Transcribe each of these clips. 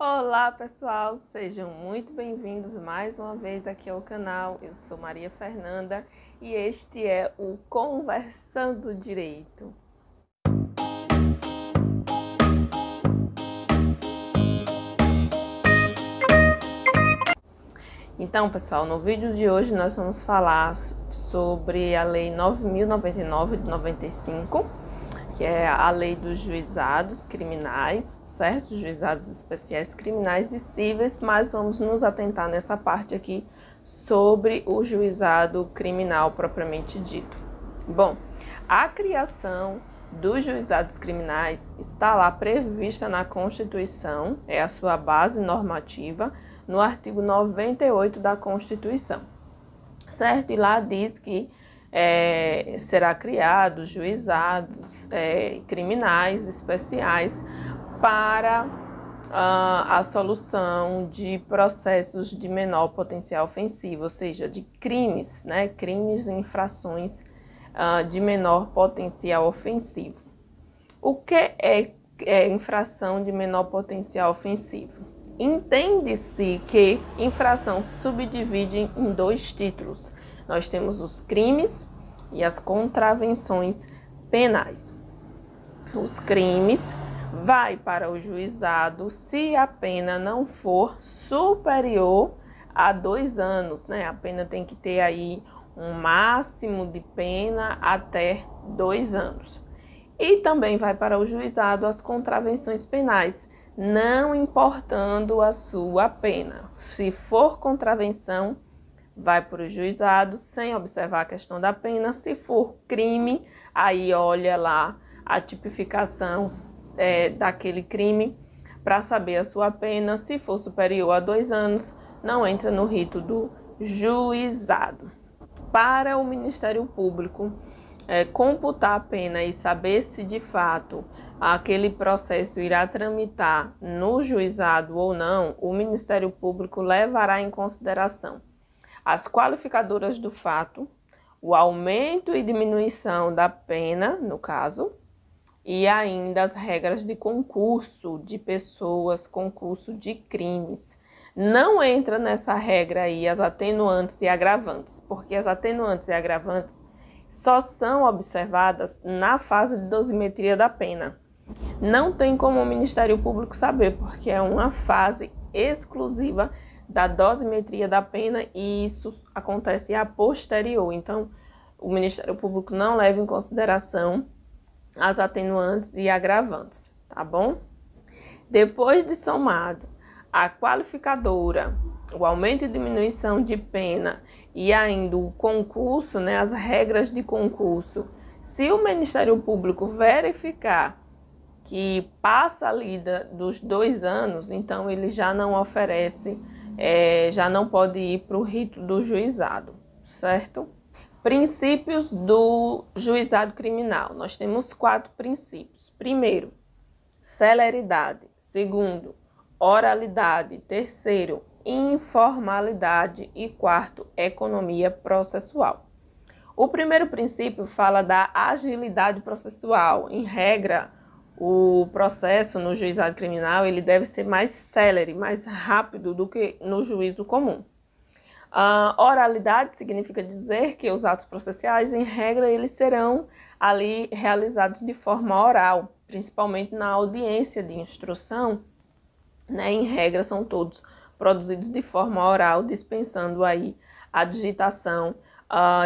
Olá pessoal, sejam muito bem-vindos mais uma vez aqui ao canal. Eu sou Maria Fernanda e este é o Conversando Direito. Então pessoal, no vídeo de hoje nós vamos falar sobre a Lei 9.099 de 95, que é a lei dos juizados criminais, certo? Juizados especiais criminais e cíveis, mas vamos nos atentar nessa parte aqui sobre o juizado criminal propriamente dito. Bom, a criação dos juizados criminais está lá prevista na Constituição, é a sua base normativa, no artigo 98 da Constituição, certo? E lá diz que será criados juizados criminais especiais para a solução de processos de menor potencial ofensivo, ou seja, de crimes, né, crimes e infrações de menor potencial ofensivo. O que é infração de menor potencial ofensivo? Entende-se que infração se subdivide em dois títulos. Nós temos os crimes e as contravenções penais. Os crimes vai para o juizado se a pena não for superior a 2 anos, né? A pena tem que ter aí um máximo de pena até 2 anos. E também vai para o juizado as contravenções penais, não importando a sua pena. Se for contravenção, vai para o juizado sem observar a questão da pena. Se for crime, aí olha lá a tipificação daquele crime para saber a sua pena. Se for superior a 2 anos, não entra no rito do juizado. Para o Ministério Público computar a pena e saber se de fato aquele processo irá tramitar no juizado ou não, o Ministério Público levará em consideração as qualificadoras do fato, o aumento e diminuição da pena, no caso, e ainda as regras de concurso de pessoas, concurso de crimes. Não entra nessa regra aí as atenuantes e agravantes, porque as atenuantes e agravantes só são observadas na fase de dosimetria da pena. Não tem como o Ministério Público saber, porque é uma fase exclusiva da dosimetria da pena e isso acontece a posterior. Então, o Ministério Público não leva em consideração as atenuantes e agravantes, tá bom? Depois de somado a qualificadora, o aumento e diminuição de pena e ainda o concurso, né, as regras de concurso, se o Ministério Público verificar que passa ali dos 2 anos, então ele já não oferece, já não pode ir para o rito do juizado, certo? Princípios do juizado criminal. Nós temos 4 princípios. Primeiro, celeridade. Segundo, oralidade. Terceiro, informalidade. E quarto, economia processual. O primeiro princípio fala da agilidade processual. Em regra, o processo no juizado criminal ele deve ser mais célere, mais rápido do que no juízo comum. Oralidade significa dizer que os atos processuais, em regra, eles serão ali realizados de forma oral, principalmente na audiência de instrução, né? Em regra, são todos produzidos de forma oral, dispensando aí a digitação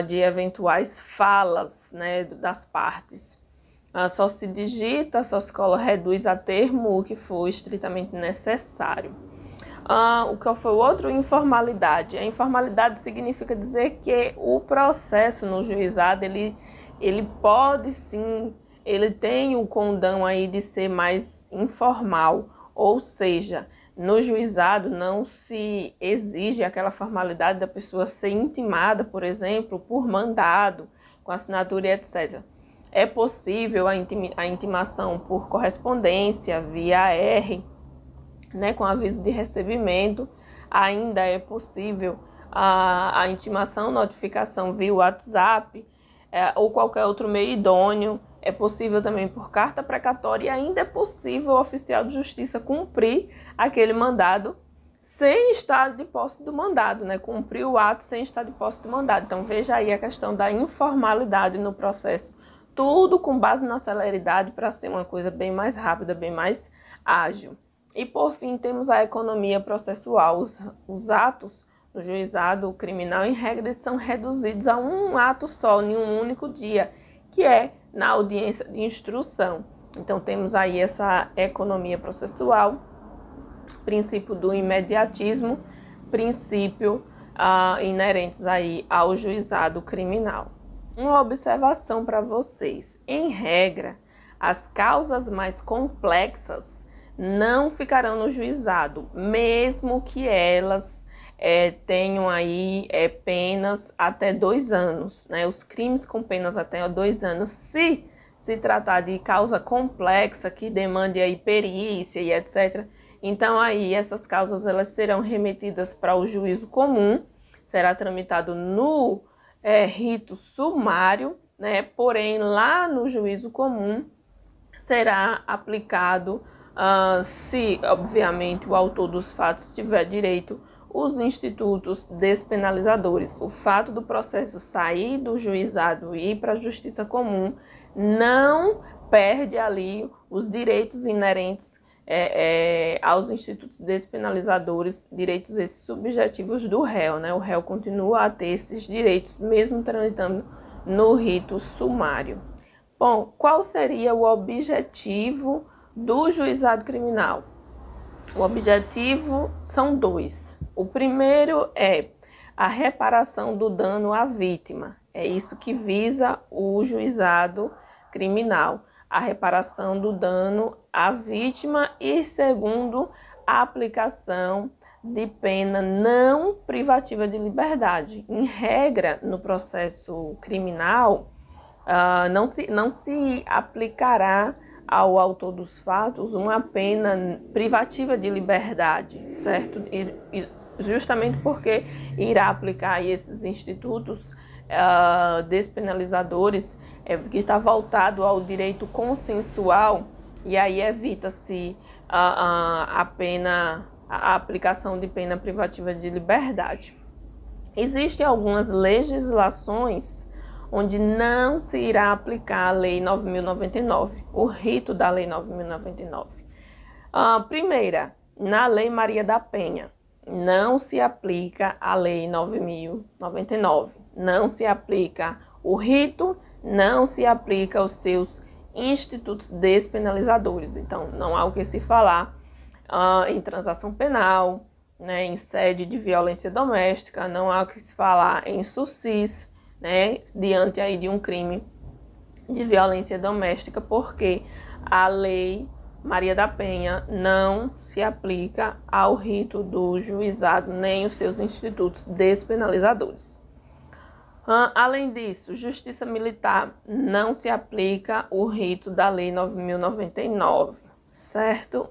de eventuais falas, né, das partes. Só se digita, só se reduz a termo o que for estritamente necessário. O que foi o outro? Informalidade. A informalidade significa dizer que o processo no juizado, ele pode sim, ele tem o condão aí de ser mais informal, ou seja, no juizado não se exige aquela formalidade da pessoa ser intimada, por exemplo, por mandado, com assinatura e etc. É possível a intimação por correspondência, via R, né, com aviso de recebimento. Ainda é possível a intimação, notificação via WhatsApp ou qualquer outro meio idôneo é possível também por carta precatória e ainda é possível o oficial de justiça cumprir aquele mandado sem estar de posse do mandado, né? Cumprir o ato sem estar de posse do mandado. Então veja aí a questão da informalidade no processo, tudo com base na celeridade para ser uma coisa bem mais rápida, bem mais ágil. E por fim temos a economia processual, os atos no juizado criminal em regra são reduzidos a um ato só, em um único dia, que é na audiência de instrução. Então temos aí essa economia processual, princípio do imediatismo, princípio inerentes aí ao juizado criminal. Uma observação para vocês: em regra, as causas mais complexas não ficarão no juizado, mesmo que elas tenham aí penas até 2 anos, né? Os crimes com penas até 2 anos, se tratar de causa complexa que demande aí perícia e etc. Então aí essas causas elas serão remetidas para o juízo comum, será tramitado no rito sumário, né? Porém lá no juízo comum será aplicado, se obviamente o autor dos fatos tiver direito, os institutos despenalizadores. O fato do processo sair do juizado e ir para a justiça comum não perde ali os direitos inerentes aos institutos despenalizadores, direitos esses subjetivos do réu, né? O réu continua a ter esses direitos, mesmo tramitando no rito sumário. Bom, qual seria o objetivo do juizado criminal? O objetivo são 2. O primeiro é a reparação do dano à vítima. É isso que visa o juizado criminal, a reparação do dano à vítima e, segundo, a aplicação de pena não privativa de liberdade. Em regra, no processo criminal, não se aplicará ao autor dos fatos uma pena privativa de liberdade, certo? E justamente porque irá aplicar aí esses institutos despenalizadores, que está voltado ao direito consensual, e aí evita-se a aplicação de pena privativa de liberdade. Existem algumas legislações onde não se irá aplicar a Lei 9.099, o rito da Lei 9.099. Primeira, na Lei Maria da Penha, não se aplica a Lei 9.099, não se aplica o rito, não se aplica os seus institutos despenalizadores. Então, não há o que se falar em transação penal, né, em sede de violência doméstica, não há o que se falar em SUSIS, né, diante aí de um crime de violência doméstica, porque a Lei Maria da Penha não se aplica ao rito do juizado, nem os seus institutos despenalizadores. Além disso, Justiça Militar não se aplica o rito da Lei 9.099, certo?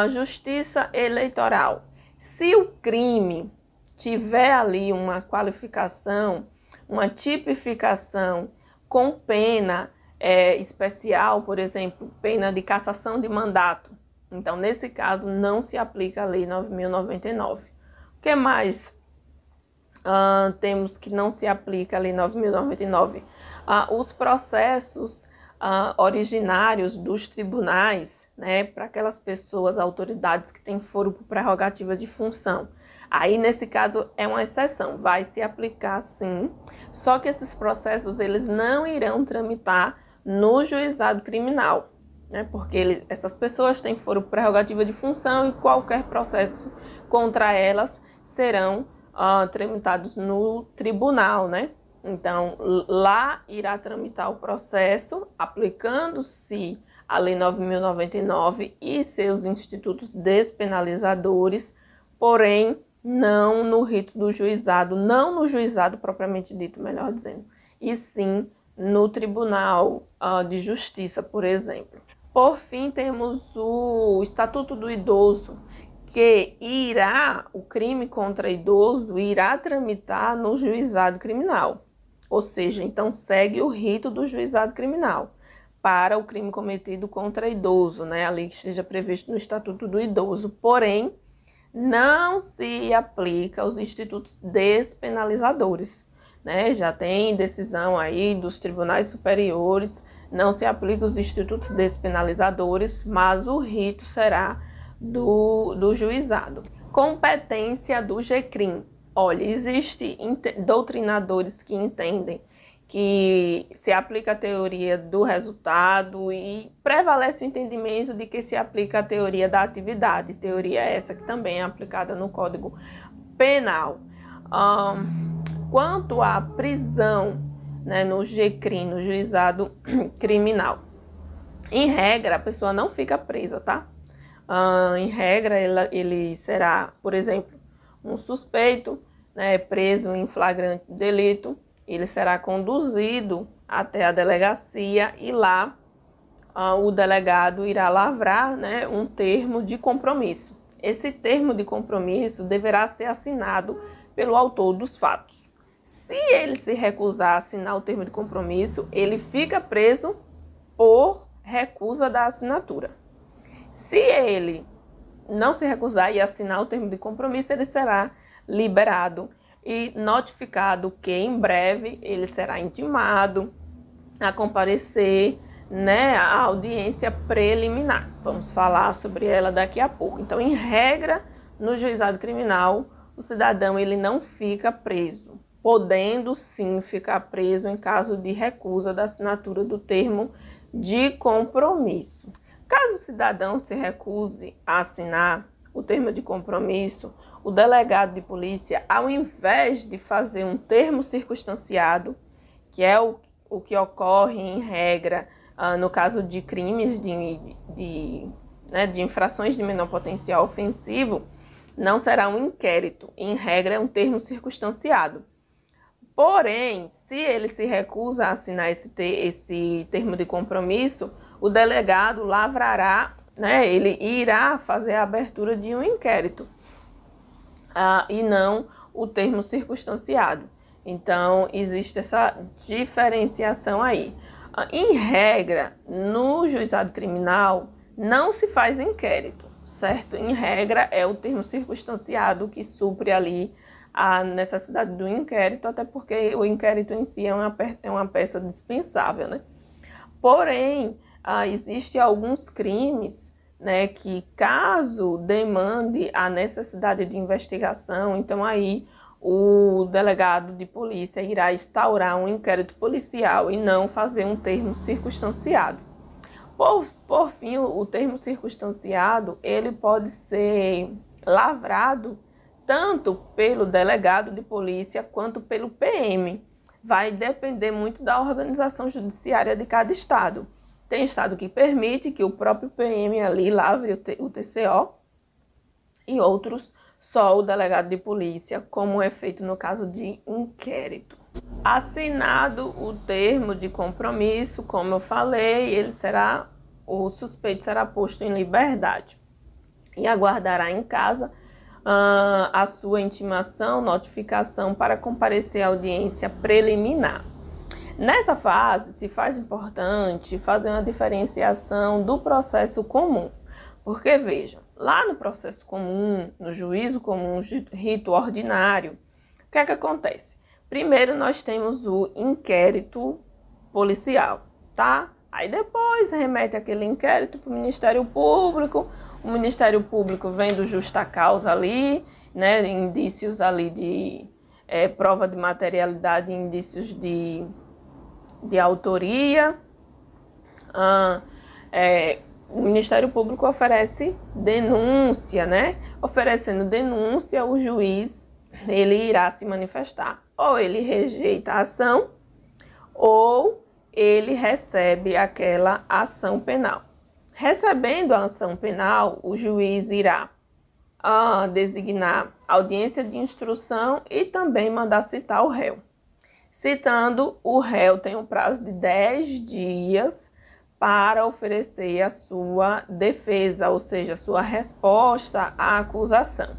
Justiça Eleitoral. Se o crime tiver ali uma qualificação, uma tipificação com pena especial, por exemplo, pena de cassação de mandato, então nesse caso não se aplica a Lei 9.099. O que mais temos que não se aplica a Lei 9.099? Os processos originários dos tribunais, né, para aquelas pessoas, autoridades que têm foro por prerrogativa de função. Aí, nesse caso, é uma exceção, vai se aplicar sim, só que esses processos eles não irão tramitar no juizado criminal, né, porque essas pessoas têm foro por prerrogativa de função e qualquer processo contra elas serão tramitados no tribunal, né? Então, lá irá tramitar o processo, aplicando-se a Lei 9.099 e seus institutos despenalizadores, porém, não no rito do juizado, não no juizado propriamente dito, melhor dizendo, e sim no Tribunal de Justiça, por exemplo. Por fim, temos o Estatuto do Idoso, que o crime contra idoso irá tramitar no juizado criminal. ou seja, então segue o rito do juizado criminal para o crime cometido contra idoso, né? Ali que esteja previsto no Estatuto do Idoso, porém, não se aplica aos institutos despenalizadores, né? Já tem decisão aí dos tribunais superiores, não se aplica os institutos despenalizadores, mas o rito será do juizado. Competência do GCRIM. Olha, existem doutrinadores que entendem que se aplica a teoria do resultado e prevalece o entendimento de que se aplica a teoria da atividade, teoria essa que também é aplicada no Código Penal. Quanto à prisão, né, no GCRIM, no juizado criminal, em regra, a pessoa não fica presa, tá? Em regra, ele será, por exemplo, um suspeito, né, preso em flagrante delito, ele será conduzido até a delegacia e lá o delegado irá lavrar, né, um termo de compromisso. Esse termo de compromisso deverá ser assinado pelo autor dos fatos. Se ele se recusar a assinar o termo de compromisso, ele fica preso por recusa da assinatura. Se ele não se recusar e assinar o termo de compromisso, ele será liberado e notificado que em breve ele será intimado a comparecer, né, à audiência preliminar. Vamos falar sobre ela daqui a pouco. Então, em regra, no juizado criminal, o cidadão ele não fica preso, podendo sim ficar preso em caso de recusa da assinatura do termo de compromisso. Caso o cidadão se recuse a assinar o termo de compromisso, o delegado de polícia, ao invés de fazer um termo circunstanciado, que é o que ocorre em regra no caso de crimes de infrações de menor potencial ofensivo, não será um inquérito, em regra é um termo circunstanciado. Porém, se ele se recusa a assinar esse termo de compromisso, o delegado lavrará, né, ele irá fazer a abertura de um inquérito e não o termo circunstanciado. Então, existe essa diferenciação aí. Em regra, no juizado criminal, não se faz inquérito, certo? Em regra, é o termo circunstanciado que supre ali a necessidade do inquérito, até porque o inquérito em si é uma peça dispensável, né? Porém, existem alguns crimes, né, que caso demande a necessidade de investigação, então aí o delegado de polícia irá instaurar um inquérito policial e não fazer um termo circunstanciado. Por fim, o termo circunstanciado, ele pode ser lavrado tanto pelo delegado de polícia quanto pelo PM. Vai depender muito da organização judiciária de cada estado. Tem estado que permite que o próprio PM ali lavre o TCO e outros só o delegado de polícia, como é feito no caso de inquérito. Assinado o termo de compromisso, como eu falei, o suspeito será posto em liberdade e aguardará em casa a sua intimação, notificação para comparecer à audiência preliminar. Nessa fase, se faz importante fazer uma diferenciação do processo comum, porque vejam, lá no processo comum, no juízo comum, rito ordinário, o que é que acontece? Primeiro nós temos o inquérito policial, tá? Aí depois remete aquele inquérito para o Ministério Público, o Ministério Público vendo justa causa ali, né, indícios ali de prova de materialidade, indícios de autoria, o Ministério Público oferece denúncia, né? Oferecendo denúncia, o juiz ele irá se manifestar. Ou ele rejeita a ação, ou ele recebe aquela ação penal. Recebendo a ação penal, o juiz irá designar audiência de instrução e também mandar citar o réu. Citando, o réu tem um prazo de 10 dias para oferecer a sua defesa, ou seja, a sua resposta à acusação.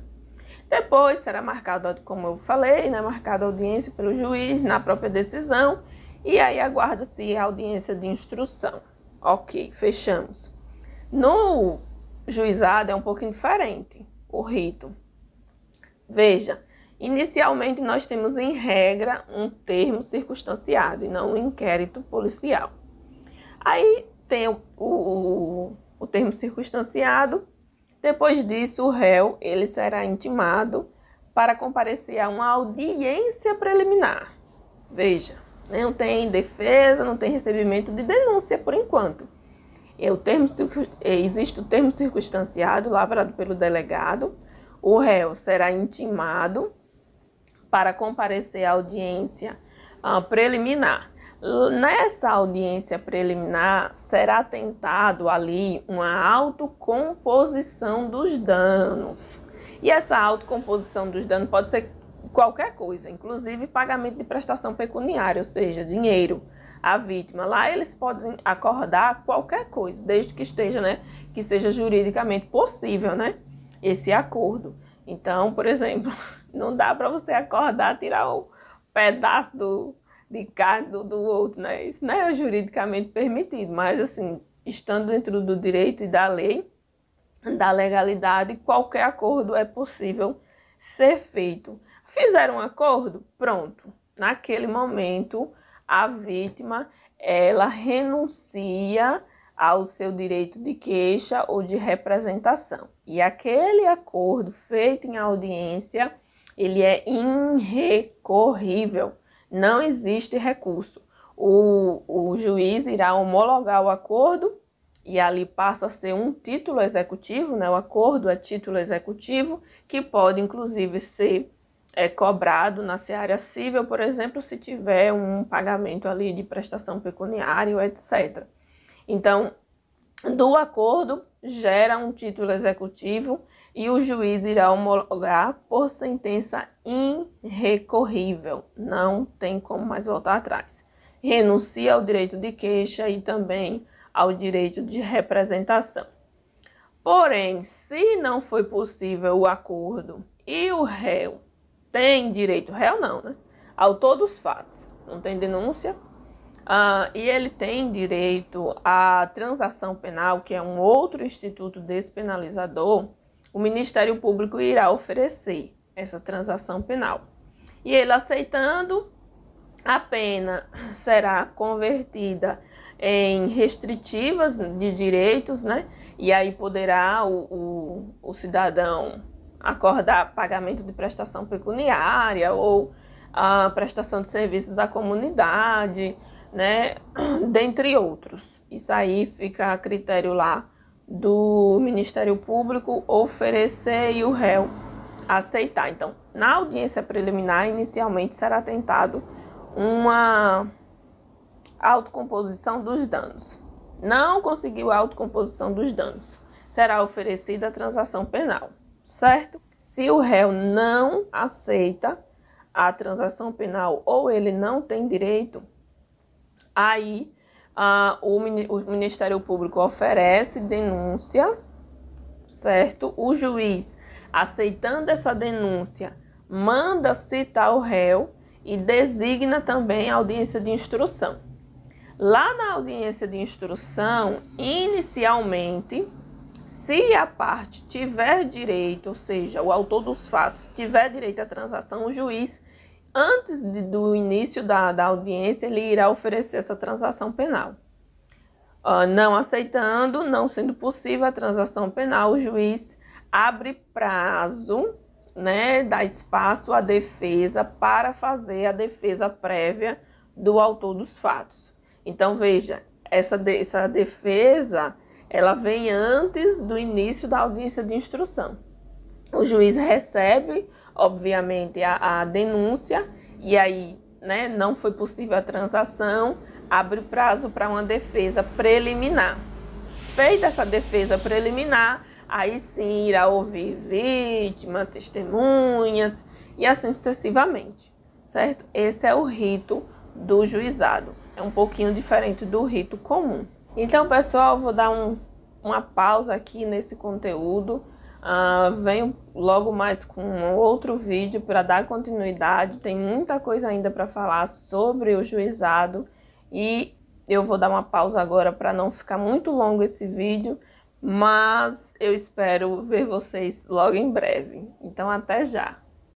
Depois será marcado, como eu falei, né, marcada a audiência pelo juiz na própria decisão, e aí aguarda-se a audiência de instrução. Ok, fechamos. No juizado é um pouquinho diferente o rito. Veja, inicialmente nós temos em regra um termo circunstanciado e não um inquérito policial. Aí tem o termo circunstanciado. Depois disso, o réu ele será intimado para comparecer a uma audiência preliminar. Veja, não tem defesa, não tem recebimento de denúncia por enquanto. Existe o termo circunstanciado, lavrado pelo delegado. O réu será intimado para comparecer à audiência preliminar. Nessa audiência preliminar, será tentado ali uma autocomposição dos danos. E essa autocomposição dos danos pode ser qualquer coisa, inclusive pagamento de prestação pecuniária, ou seja, dinheiro à vítima. Lá eles podem acordar qualquer coisa, desde que esteja, que seja juridicamente possível, esse acordo. Então, por exemplo, não dá para você acordar, tirar um pedaço de carne do outro, Isso não é juridicamente permitido, mas assim, estando dentro do direito e da lei, da legalidade, qualquer acordo é possível ser feito. Fizeram um acordo? Pronto. Naquele momento, a vítima, ela renuncia ao seu direito de queixa ou de representação. E aquele acordo feito em audiência, ele é irrecorrível. Não existe recurso. O juiz irá homologar o acordo e ali passa a ser um título executivo, o acordo é título executivo, que pode inclusive ser cobrado na seara civil, por exemplo, se tiver um pagamento ali de prestação pecuniária, etc. Então, do acordo gera um título executivo e o juiz irá homologar por sentença irrecorrível. Não tem como mais voltar atrás. Renuncia ao direito de queixa e também ao direito de representação. Porém, se não foi possível o acordo e o réu tem direito, réu não, autor dos fatos, não tem denúncia, e ele tem direito à transação penal, que é um outro instituto despenalizador, o Ministério Público irá oferecer essa transação penal. E ele aceitando, a pena será convertida em restritivas de direitos, E aí poderá o cidadão acordar pagamento de prestação pecuniária ou a prestação de serviços à comunidade, dentre outros. Isso aí fica a critério lá do Ministério Público oferecer e o réu aceitar. Então, na audiência preliminar, inicialmente será tentado uma autocomposição dos danos. Não conseguiu a autocomposição dos danos, será oferecida a transação penal, certo? Se o réu não aceita a transação penal ou ele não tem direito, aí o Ministério Público oferece denúncia, certo? O juiz, aceitando essa denúncia, manda citar o réu e designa também a audiência de instrução. Lá na audiência de instrução, inicialmente, se a parte tiver direito, ou seja, o autor dos fatos tiver direito à transação, o juiz, antes do início da audiência, ele irá oferecer essa transação penal. Não aceitando, não sendo possível a transação penal, o juiz abre prazo, dá espaço à defesa para fazer a defesa prévia do autor dos fatos. Então, veja, essa defesa, ela vem antes do início da audiência de instrução. O juiz recebe, obviamente, a denúncia e aí, não foi possível a transação, abre prazo para uma defesa preliminar. Feita essa defesa preliminar, aí sim irá ouvir vítima, testemunhas e assim sucessivamente, certo? Esse é o rito do juizado. É um pouquinho diferente do rito comum. Então, pessoal, vou dar uma pausa aqui nesse conteúdo Venho logo mais com um outro vídeo para dar continuidade. Tem muita coisa ainda para falar sobre o juizado e eu vou dar uma pausa agora para não ficar muito longo esse vídeo, mas eu espero ver vocês logo em breve. Então, até já!